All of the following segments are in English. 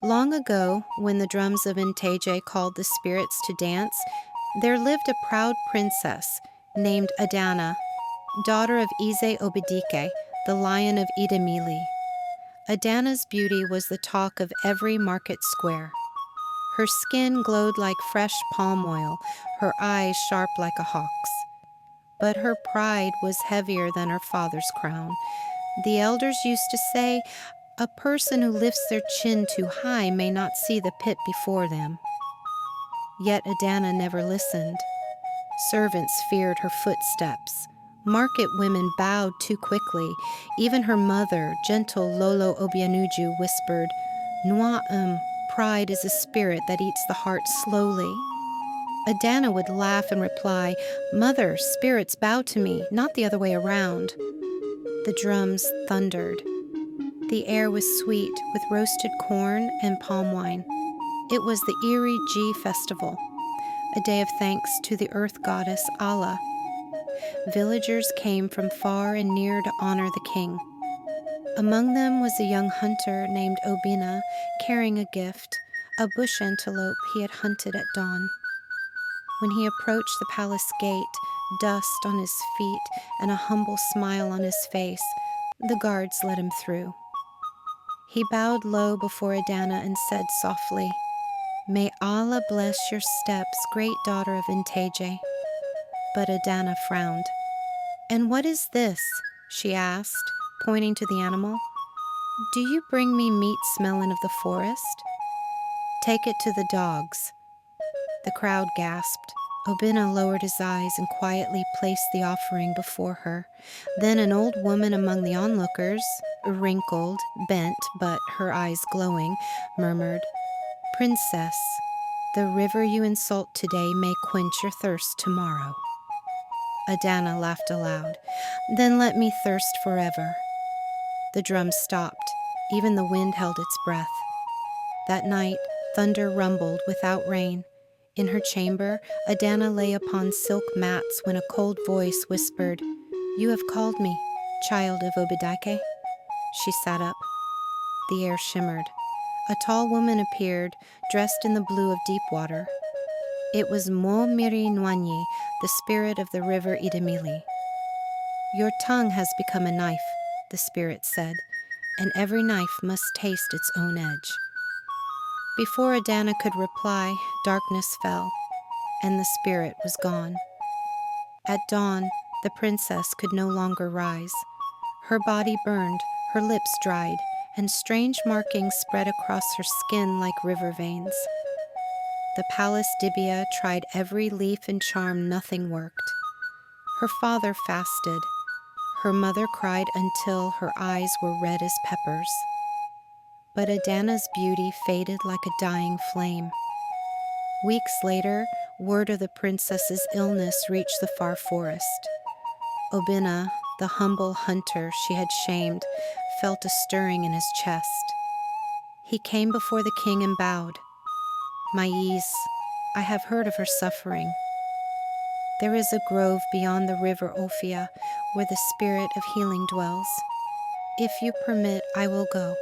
Long ago, when the drums of Inteje called the spirits to dance, there lived a proud princess named Adana, daughter of Ize Obedike, the lion of Idemili. Adana's beauty was the talk of every market square. Her skin glowed like fresh palm oil, her eyes sharp like a hawk's. But her pride was heavier than her father's crown. The elders used to say, "A person who lifts their chin too high may not see the pit before them." Yet Adana never listened. Servants feared her footsteps. Market women bowed too quickly. Even her mother, gentle Lolo Obianuju, whispered, "Nua'um, pride is a spirit that eats the heart slowly." Adana would laugh and reply, "Mother, spirits bow to me, not the other way around." The drums thundered. The air was sweet with roasted corn and palm wine. It was the Iri G festival, a day of thanks to the earth goddess Allah. Villagers came from far and near to honor the king. Among them was a young hunter named Obina, carrying a gift, a bush antelope he had hunted at dawn. When he approached the palace gate, dust on his feet and a humble smile on his face, the guards let him through. He bowed low before Adana and said softly, "May Allah bless your steps, great daughter of Inteje." But Adana frowned. "And what is this?" she asked, pointing to the animal. "Do you bring me meat smelling of the forest?" "Take it to the dogs." The crowd gasped. Obina lowered his eyes and quietly placed the offering before her. Then an old woman among the onlookers, wrinkled, bent, but her eyes glowing, murmured, "Princess, the river you insult today may quench your thirst tomorrow." Adana laughed aloud. "Then let me thirst forever." The drums stopped. Even the wind held its breath. That night, thunder rumbled without rain. In her chamber, Adana lay upon silk mats when a cold voice whispered, "You have called me, child of Obedike." She sat up. The air shimmered. A tall woman appeared, dressed in the blue of deep water. It was Mo Miri Nwanyi, the spirit of the river Idemili. "Your tongue has become a knife," the spirit said, "and every knife must taste its own edge." Before Adana could reply, darkness fell, and the spirit was gone. At dawn, the princess could no longer rise. Her body burned, her lips dried, and strange markings spread across her skin like river veins. The palace dibia tried every leaf and charm, nothing worked. Her father fasted. Her mother cried until her eyes were red as peppers. But Adana's beauty faded like a dying flame. Weeks later, word of the princess's illness reached the far forest. Obina, the humble hunter she had shamed, felt a stirring in his chest. He came before the king and bowed. "Mais, I have heard of her suffering. There is a grove beyond the river Ophia where the spirit of healing dwells. If you permit, I will go."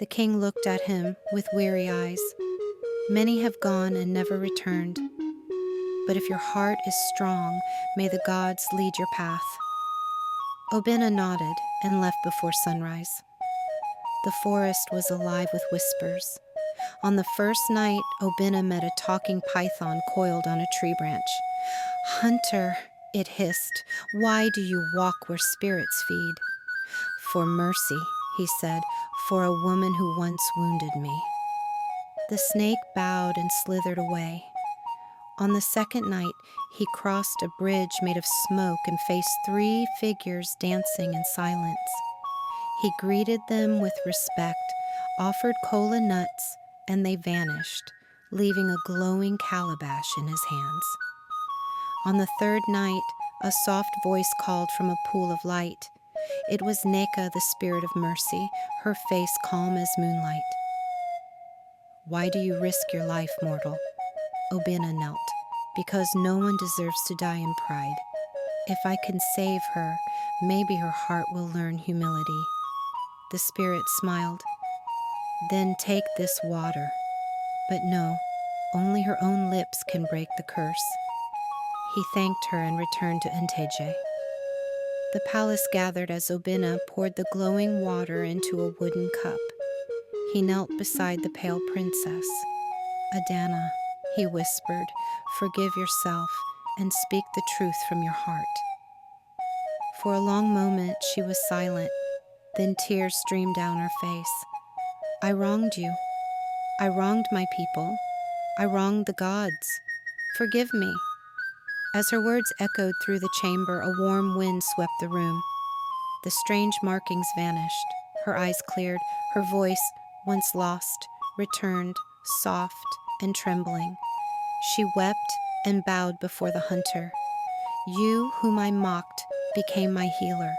The king looked at him with weary eyes. "Many have gone and never returned. But if your heart is strong, may the gods lead your path." Obina nodded and left before sunrise. The forest was alive with whispers. On the first night, Obina met a talking python coiled on a tree branch. "Hunter," it hissed, "why do you walk where spirits feed?" "For mercy," he said, "for a woman who once wounded me." The snake bowed and slithered away. On the second night, he crossed a bridge made of smoke and faced 3 figures dancing in silence. He greeted them with respect, offered kola nuts, and they vanished, leaving a glowing calabash in his hands. On the third night, a soft voice called from a pool of light. It was Neka, the spirit of mercy, her face calm as moonlight. "Why do you risk your life, mortal?" Obina knelt. "Because no one deserves to die in pride. If I can save her, maybe her heart will learn humility." The spirit smiled. Then take this water. But no, only her own lips can break the curse. He thanked her and returned to Nteje. The palace gathered as Obinna poured the glowing water into a wooden cup. He knelt beside the pale princess. Adana, he whispered, forgive yourself and speak the truth from your heart. For a long moment she was silent, then tears streamed down her face. I wronged you. I wronged my people. I wronged the gods. Forgive me. As her words echoed through the chamber, a warm wind swept the room. The strange markings vanished. Her eyes cleared. Her voice, once lost, returned, soft and trembling. She wept and bowed before the hunter. You, whom I mocked, became my healer.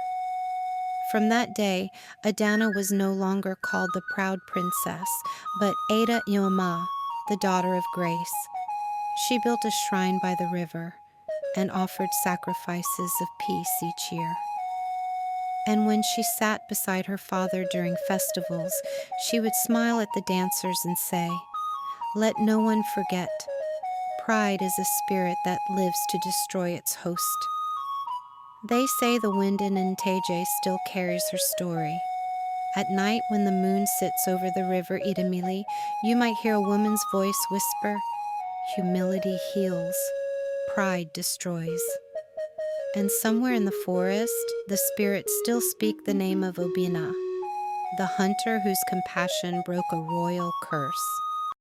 From that day, Adana was no longer called the proud princess, but Ada Ioma, the daughter of grace. She built a shrine by the river and offered sacrifices of peace each year. And when she sat beside her father during festivals, she would smile at the dancers and say, let no one forget, pride is a spirit that lives to destroy its host. They say the wind in Nteje still carries her story. At night when the moon sits over the river Idemili, you might hear a woman's voice whisper, humility heals, pride destroys. And somewhere in the forest, the spirits still speak the name of Obinna, the hunter whose compassion broke a royal curse.